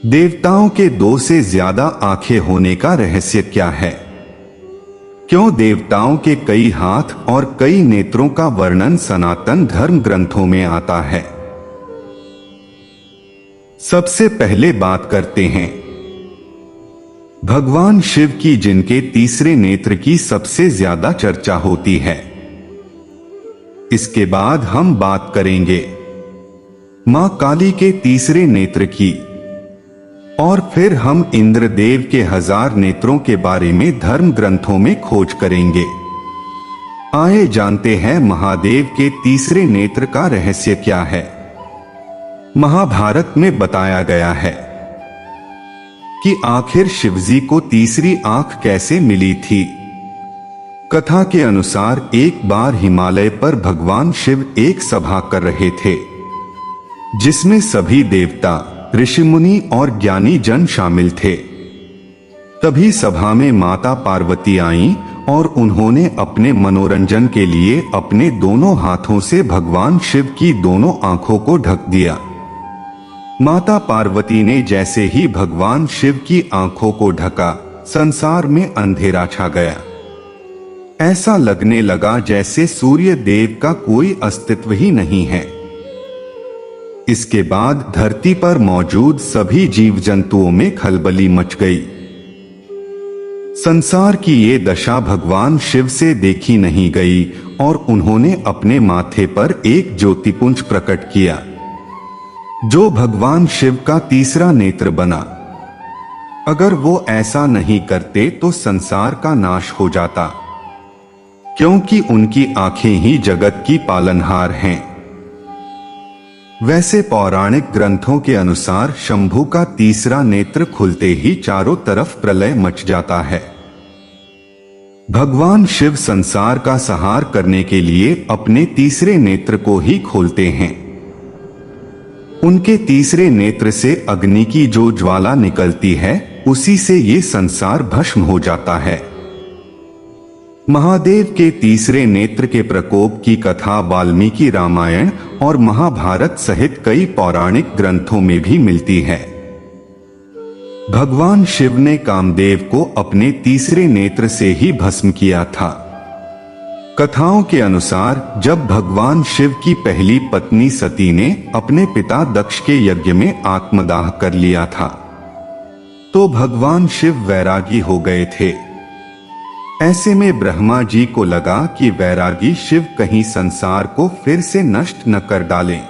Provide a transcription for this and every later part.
देवताओं के 2 से ज्यादा आंखें होने का रहस्य क्या है? क्यों देवताओं के कई हाथ और कई नेत्रों का वर्णन सनातन धर्म ग्रंथों में आता है? सबसे पहले बात करते हैं भगवान शिव की, जिनके तीसरे नेत्र की सबसे ज्यादा चर्चा होती है। इसके बाद हम बात करेंगे मां काली के तीसरे नेत्र की, और फिर हम इंद्रदेव के 1000 नेत्रों के बारे में धर्म ग्रंथों में खोज करेंगे। आइए जानते हैं महादेव के तीसरे नेत्र का रहस्य क्या है। महाभारत में बताया गया है कि आखिर शिवजी को तीसरी आंख कैसे मिली थी। कथा के अनुसार एक बार हिमालय पर भगवान शिव एक सभा कर रहे थे, जिसमें सभी देवता, ऋषि मुनि और ज्ञानी जन शामिल थे। तभी सभा में माता पार्वती आईं और उन्होंने अपने मनोरंजन के लिए अपने दोनों हाथों से भगवान शिव की दोनों आंखों को ढक दिया। माता पार्वती ने जैसे ही भगवान शिव की आंखों को ढका, संसार में अंधेरा छा गया। ऐसा लगने लगा जैसे सूर्य देव का कोई अस्तित्व ही नहीं है। इसके बाद धरती पर मौजूद सभी जीव जंतुओं में खलबली मच गई। संसार की ये दशा भगवान शिव से देखी नहीं गई और उन्होंने अपने माथे पर एक ज्योतिपुंज प्रकट किया, जो भगवान शिव का तीसरा नेत्र बना। अगर वो ऐसा नहीं करते तो संसार का नाश हो जाता, क्योंकि उनकी आंखें ही जगत की पालनहार हैं। वैसे पौराणिक ग्रंथों के अनुसार शंभु का तीसरा नेत्र खुलते ही चारों तरफ प्रलय मच जाता है। भगवान शिव संसार का संहार करने के लिए अपने तीसरे नेत्र को ही खोलते हैं। उनके तीसरे नेत्र से अग्नि की जो ज्वाला निकलती है, उसी से ये संसार भस्म हो जाता है। महादेव के तीसरे नेत्र के प्रकोप की कथा वाल्मीकि रामायण और महाभारत सहित कई पौराणिक ग्रंथों में भी मिलती है। भगवान शिव ने कामदेव को अपने तीसरे नेत्र से ही भस्म किया था। कथाओं के अनुसार जब भगवान शिव की पहली पत्नी सती ने अपने पिता दक्ष के यज्ञ में आत्मदाह कर लिया था, तो भगवान शिव वैरागी हो गए थे। ऐसे में ब्रह्मा जी को लगा कि वैरागी शिव कहीं संसार को फिर से नष्ट न कर डालें।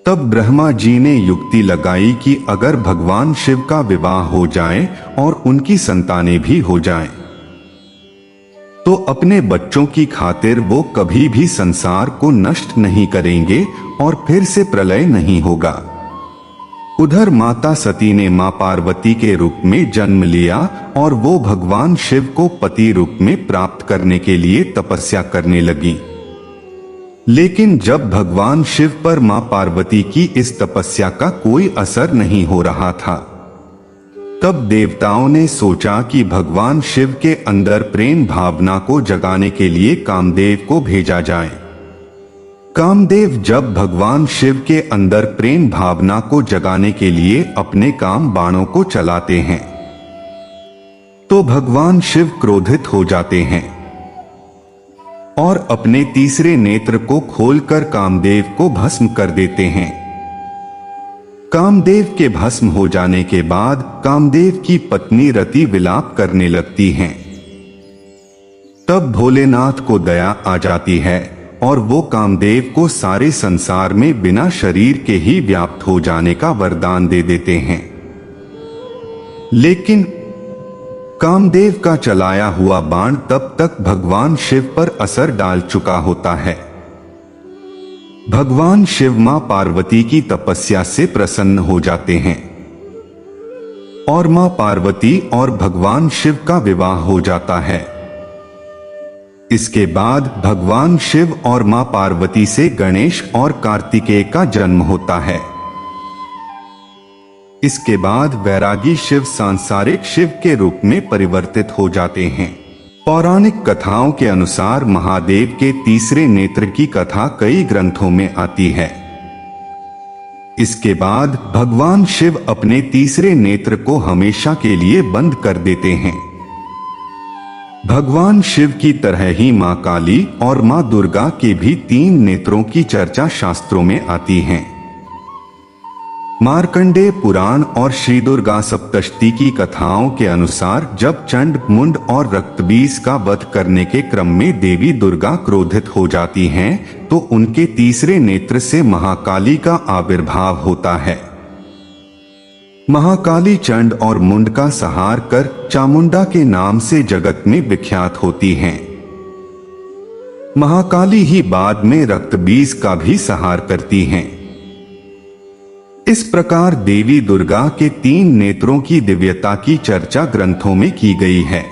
तब ब्रह्मा जी ने युक्ति लगाई कि अगर भगवान शिव का विवाह हो जाए और उनकी संतानें भी हो जाएं, तो अपने बच्चों की खातिर वो कभी भी संसार को नष्ट नहीं करेंगे और फिर से प्रलय नहीं होगा। उधर माता सती ने मां पार्वती के रूप में जन्म लिया और वो भगवान शिव को पति रूप में प्राप्त करने के लिए तपस्या करने लगी। लेकिन जब भगवान शिव पर मां पार्वती की इस तपस्या का कोई असर नहीं हो रहा था, तब देवताओं ने सोचा कि भगवान शिव के अंदर प्रेम भावना को जगाने के लिए कामदेव को भेजा जाए। कामदेव जब भगवान शिव के अंदर प्रेम भावना को जगाने के लिए अपने काम बाणों को चलाते हैं, तो भगवान शिव क्रोधित हो जाते हैं और अपने तीसरे नेत्र को खोलकर कामदेव को भस्म कर देते हैं। कामदेव के भस्म हो जाने के बाद कामदेव की पत्नी रति विलाप करने लगती हैं। तब भोलेनाथ को दया आ जाती है और वो कामदेव को सारे संसार में बिना शरीर के ही व्याप्त हो जाने का वरदान दे देते हैं। लेकिन कामदेव का चलाया हुआ बाण तब तक भगवान शिव पर असर डाल चुका होता है। भगवान शिव मां पार्वती की तपस्या से प्रसन्न हो जाते हैं और मां पार्वती और भगवान शिव का विवाह हो जाता है। इसके बाद भगवान शिव और मां पार्वती से गणेश और कार्तिकेय का जन्म होता है। इसके बाद वैरागी शिव सांसारिक शिव के रूप में परिवर्तित हो जाते हैं। पौराणिक कथाओं के अनुसार महादेव के तीसरे नेत्र की कथा कई ग्रंथों में आती है। इसके बाद भगवान शिव अपने तीसरे नेत्र को हमेशा के लिए बंद कर देते हैं। भगवान शिव की तरह ही मां काली और मां दुर्गा के भी 3 नेत्रों की चर्चा शास्त्रों में आती है। मार्कंडेय पुराण और श्री दुर्गा सप्तशती की कथाओं के अनुसार जब चंड, मुंड और रक्तबीज का वध करने के क्रम में देवी दुर्गा क्रोधित हो जाती हैं, तो उनके तीसरे नेत्र से महाकाली का आविर्भाव होता है। महाकाली चंड और मुंड का संहार कर चामुंडा के नाम से जगत में विख्यात होती हैं। महाकाली ही बाद में रक्तबीज का भी संहार करती हैं। इस प्रकार देवी दुर्गा के 3 नेत्रों की दिव्यता की चर्चा ग्रंथों में की गई है।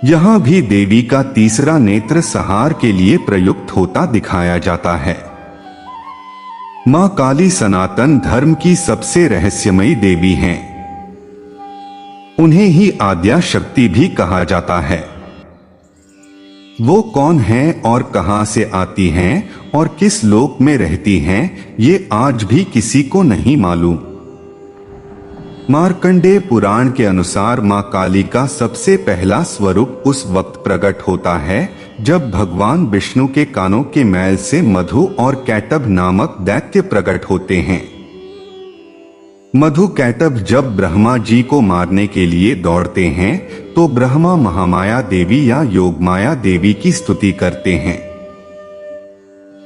यहां भी देवी का तीसरा नेत्र संहार के लिए प्रयुक्त होता दिखाया जाता है। मां काली सनातन धर्म की सबसे रहस्यमयी देवी हैं। उन्हें ही आद्या शक्ति भी कहा जाता है। वो कौन हैं और कहां से आती हैं और किस लोक में रहती हैं, ये आज भी किसी को नहीं मालूम। मार्कंडेय पुराण के अनुसार मां काली का सबसे पहला स्वरूप उस वक्त प्रकट होता है जब भगवान विष्णु के कानों के मैल से मधु और कैटभ नामक दैत्य प्रकट होते हैं। मधु कैटभ जब ब्रह्मा जी को मारने के लिए दौड़ते हैं तो ब्रह्मा महामाया देवी या योगमाया देवी की स्तुति करते हैं।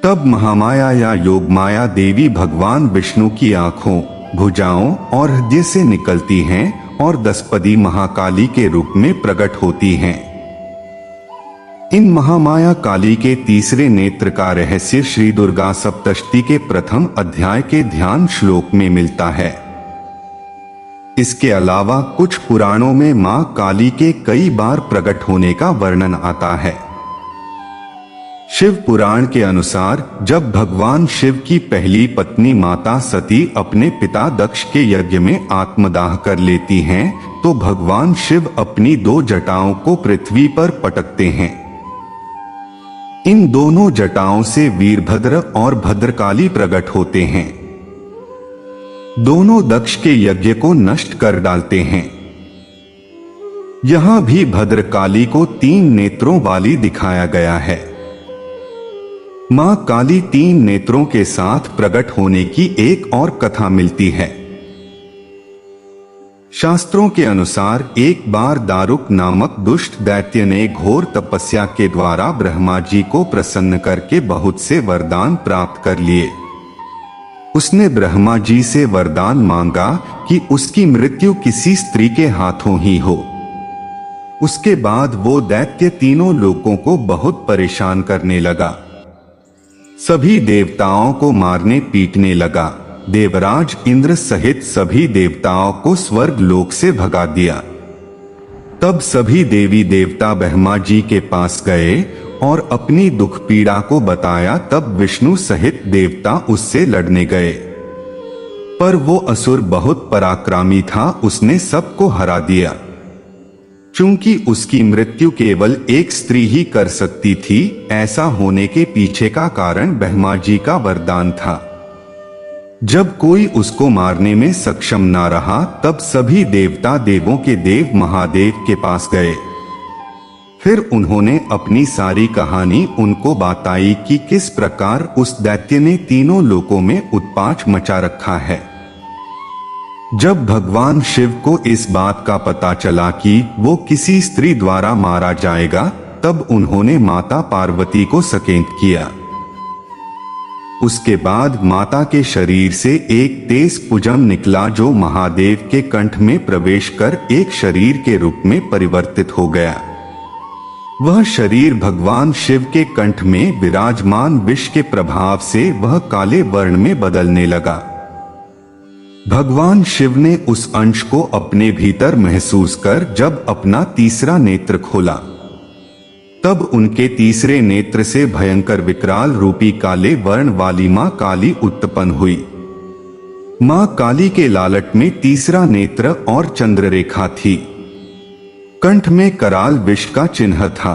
तब महामाया या योगमाया देवी भगवान विष्णु की आंखों, भुजाओं और हृदय से निकलती हैं और 10 पदी महाकाली के रूप में प्रकट होती हैं। इन महामाया काली के तीसरे नेत्र का रहस्य श्री दुर्गा सप्तशती के प्रथम अध्याय के ध्यान श्लोक में मिलता है। इसके अलावा कुछ पुराणों में मां काली के कई बार प्रकट होने का वर्णन आता है। शिव पुराण के अनुसार जब भगवान शिव की पहली पत्नी माता सती अपने पिता दक्ष के यज्ञ में आत्मदाह कर लेती हैं, तो भगवान शिव अपनी 2 जटाओं को पृथ्वी पर पटकते हैं। इन दोनों जटाओं से वीरभद्र और भद्रकाली प्रकट होते हैं। दोनों दक्ष के यज्ञ को नष्ट कर डालते हैं। यहां भी भद्रकाली को 3 नेत्रों वाली दिखाया गया है। मां काली 3 नेत्रों के साथ प्रकट होने की एक और कथा मिलती है। शास्त्रों के अनुसार एक बार दारुक नामक दुष्ट दैत्य ने घोर तपस्या के द्वारा ब्रह्मा जी को प्रसन्न करके बहुत से वरदान प्राप्त कर लिए। उसने ब्रह्मा जी से वरदान मांगा कि उसकी मृत्यु किसी स्त्री के हाथों ही हो। उसके बाद वो दैत्य तीनों लोगों को बहुत परेशान करने लगा। सभी देवताओं को मारने पीटने लगा। देवराज इंद्र सहित सभी देवताओं को स्वर्ग लोक से भगा दिया। तब सभी देवी देवता ब्रह्मा जी के पास गए और अपनी दुख पीड़ा को बताया। तब विष्णु सहित देवता उससे लड़ने गए, पर वो असुर बहुत पराक्रमी था, उसने सबको हरा दिया। चूंकि उसकी मृत्यु केवल एक स्त्री ही कर सकती थी, ऐसा होने के पीछे का कारण ब्रह्मा जी का वरदान था। जब कोई उसको मारने में सक्षम ना रहा, तब सभी देवता देवों के देव महादेव के पास गए। फिर उन्होंने अपनी सारी कहानी उनको बताई कि किस प्रकार उस दैत्य ने तीनों लोकों में उत्पात मचा रखा है। जब भगवान शिव को इस बात का पता चला कि वो किसी स्त्री द्वारा मारा जाएगा, तब उन्होंने माता पार्वती को सकेत किया। उसके बाद माता के शरीर से एक तेज पुजम निकला, जो महादेव के कंठ में प्रवेश कर एक शरीर के रूप में परिवर्तित हो गया। वह शरीर भगवान शिव के कंठ में विराजमान विष के प्रभाव से वह काले वर्ण में बदलने लगा। भगवान शिव ने उस अंश को अपने भीतर महसूस कर जब अपना तीसरा नेत्र खोला, तब उनके तीसरे नेत्र से भयंकर विकराल रूपी काले वर्ण वाली मां काली उत्पन्न हुई। मां काली के लालट में तीसरा नेत्र और चंद्ररेखा थी। कंठ में कराल विष का चिन्ह था।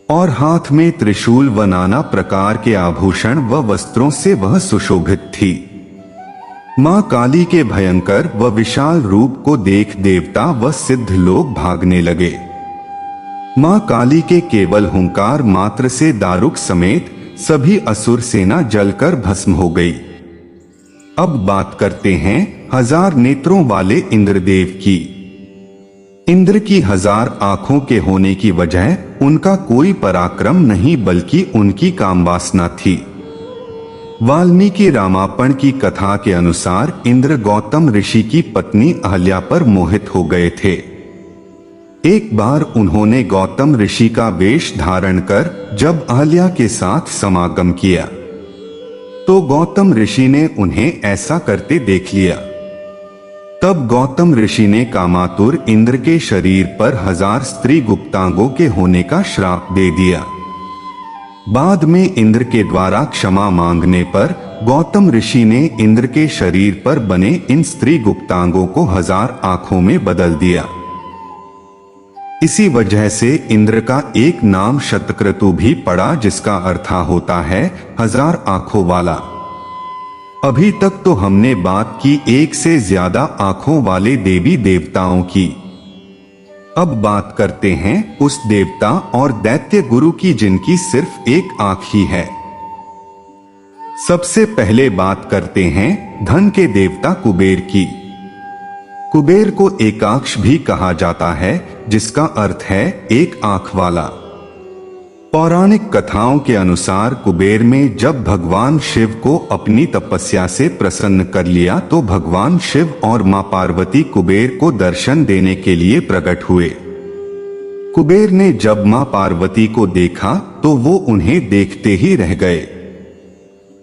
और हाथ में त्रिशूल व नाना प्रकार के आभूषण व वस्त्रों से वह सुशोभित थी। मां काली के भयंकर व विशाल रूप को देख देवता व सिद्ध लोग भागने लगे। मां काली के केवल हुंकार मात्र से दारुक समेत सभी असुर सेना जलकर भस्म हो गई। अब बात करते हैं 1000 नेत्रों वाले इंद्रदेव की। इंद्र की 1000 आंखों के होने की वजह उनका कोई पराक्रम नहीं बल्कि उनकी कामवासना थी। वाल्मीकि रामायण की कथा के अनुसार इंद्र गौतम ऋषि की पत्नी अहल्या पर मोहित हो गए थे। एक बार उन्होंने गौतम ऋषि का वेश धारण कर जब अहल्या के साथ समागम किया तो गौतम ऋषि ने उन्हें ऐसा करते देख लिया। तब गौतम ऋषि ने कामातुर इंद्र के शरीर पर 1000 स्त्री गुप्तांगों के होने का श्राप दे दिया। बाद में इंद्र के द्वारा क्षमा मांगने पर गौतम ऋषि ने इंद्र के शरीर पर बने इन स्त्री गुप्तांगों को 1000 आंखों में बदल दिया। इसी वजह से इंद्र का एक नाम शतक्रतु भी पड़ा, जिसका अर्थ होता है 1000 आंखों वाला। अभी तक तो हमने बात की एक से ज्यादा आंखों वाले देवी देवताओं की। अब बात करते हैं उस देवता और दैत्य गुरु की जिनकी सिर्फ एक आंख ही है। सबसे पहले बात करते हैं धन के देवता कुबेर की। कुबेर को एकाक्ष भी कहा जाता है, जिसका अर्थ है एक आंख वाला। पौराणिक कथाओं के अनुसार कुबेर में जब भगवान शिव को अपनी तपस्या से प्रसन्न कर लिया तो भगवान शिव और मां पार्वती कुबेर को दर्शन देने के लिए प्रकट हुए। कुबेर ने जब मां पार्वती को देखा तो वो उन्हें देखते ही रह गए।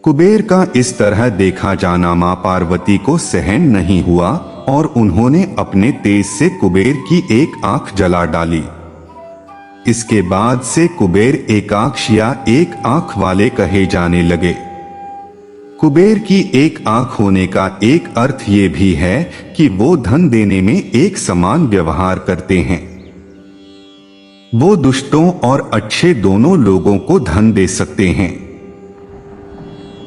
कुबेर का इस तरह देखा जाना मां पार्वती को सहन नहीं हुआ और उन्होंने अपने तेज से कुबेर की एक आंख जला डाली। इसके बाद से कुबेर एकाक्ष या एक आंख वाले कहे जाने लगे। कुबेर की एक आंख होने का एक अर्थ ये भी है कि वो धन देने में एक समान व्यवहार करते हैं। वो दुष्टों और अच्छे दोनों लोगों को धन दे सकते हैं।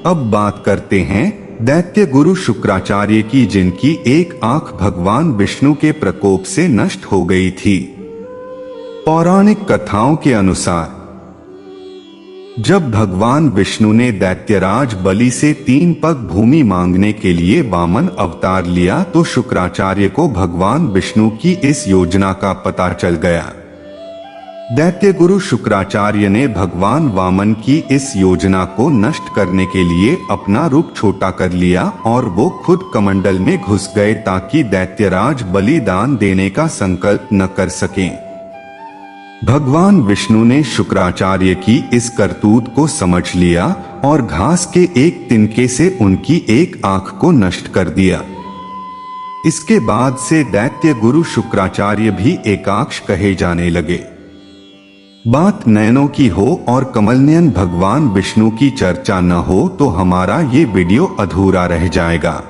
अब बात करते हैं दैत्य गुरु शुक्राचार्य की, जिनकी एक आंख भगवान विष्णु के प्रकोप से नष्ट हो गई थी। पौराणिक कथाओं के अनुसार जब भगवान विष्णु ने दैत्यराज बलि से 3 पग भूमि मांगने के लिए वामन अवतार लिया तो शुक्राचार्य को भगवान विष्णु की इस योजना का पता चल गया। दैत्य गुरु शुक्राचार्य ने भगवान वामन की इस योजना को नष्ट करने के लिए अपना रूप छोटा कर लिया और वो खुद कमंडल में घुस गए ताकि दैत्यराज बलिदान देने का संकल्प न कर सकें। भगवान विष्णु ने शुक्राचार्य की इस करतूत को समझ लिया और घास के एक तिनके से उनकी एक आंख को नष्ट कर दिया। इसके बाद से दैत्य गुरु शुक्राचार्य भी एकाक्ष कहे जाने लगे। बात नयनों की हो और कमलनयन भगवान विष्णु की चर्चा न हो तो हमारा ये वीडियो अधूरा रह जाएगा।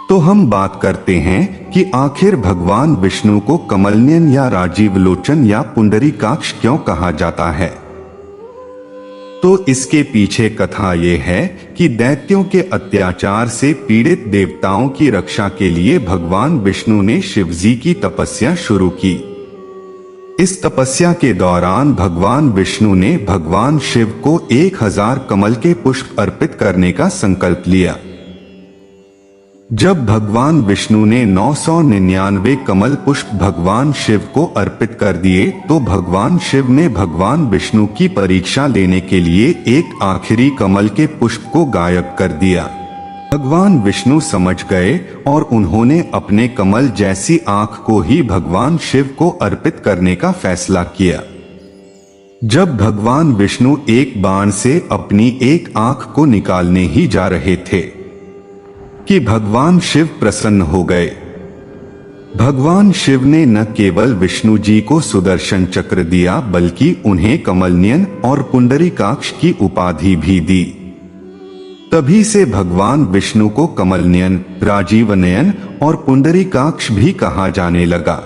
तो हम बात करते हैं कि आखिर भगवान विष्णु को कमलनयन या राजीव लोचन या पुंडरीकाक्ष क्यों कहा जाता है। तो इसके पीछे कथा ये है कि दैत्यों के अत्याचार से पीड़ित देवताओं की रक्षा के लिए भगवान विष्णु ने शिवजी की तपस्या शुरू की। इस तपस्या के दौरान भगवान विष्णु ने भगवान शिव को 1000 कमल के पुष्प अर्पित करने का संकल्प लिया। जब भगवान विष्णु ने 999 कमल पुष्प भगवान शिव को अर्पित कर दिए तो भगवान शिव ने भगवान विष्णु की परीक्षा लेने के लिए एक आखिरी कमल के पुष्प को गायब कर दिया। भगवान विष्णु समझ गए और उन्होंने अपने कमल जैसी आंख को ही भगवान शिव को अर्पित करने का फैसला किया। जब भगवान विष्णु एक बाण से अपनी एक आंख को निकालने ही जा रहे थे कि भगवान शिव प्रसन्न हो गए। भगवान शिव ने न केवल विष्णु जी को सुदर्शन चक्र दिया बल्कि उन्हें कमलनयन और पुंडरीकाक्ष की उपाधि भी दी। तभी से भगवान विष्णु को कमलनयन, राजीव नयन और पुंडरीकाक्ष भी कहा जाने लगा।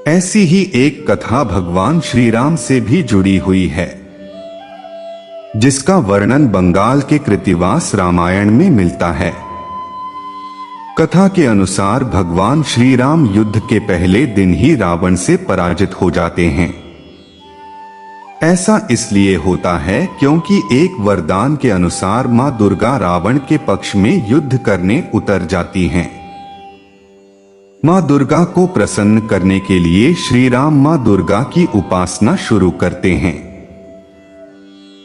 ऐसी ही एक कथा भगवान श्री राम से भी जुड़ी हुई है, जिसका वर्णन बंगाल के कृतिवास रामायण में मिलता है। कथा के अनुसार भगवान श्री राम युद्ध के पहले दिन ही रावण से पराजित हो जाते हैं। ऐसा इसलिए होता है क्योंकि एक वरदान के अनुसार मां दुर्गा रावण के पक्ष में युद्ध करने उतर जाती हैं। मां दुर्गा को प्रसन्न करने के लिए श्री राम मां दुर्गा की उपासना शुरू करते हैं।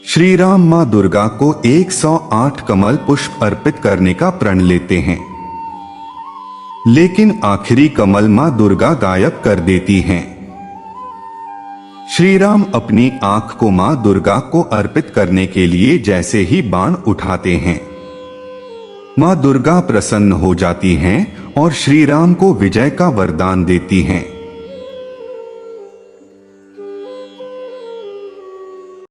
श्री राम मां दुर्गा को 108 कमल पुष्प अर्पित करने का प्रण लेते हैं, लेकिन आखिरी कमल मां दुर्गा गायब कर देती हैं। श्री राम अपनी आंख को मां दुर्गा को अर्पित करने के लिए जैसे ही बाण उठाते हैं, मां दुर्गा प्रसन्न हो जाती हैं और श्री राम को विजय का वरदान देती हैं।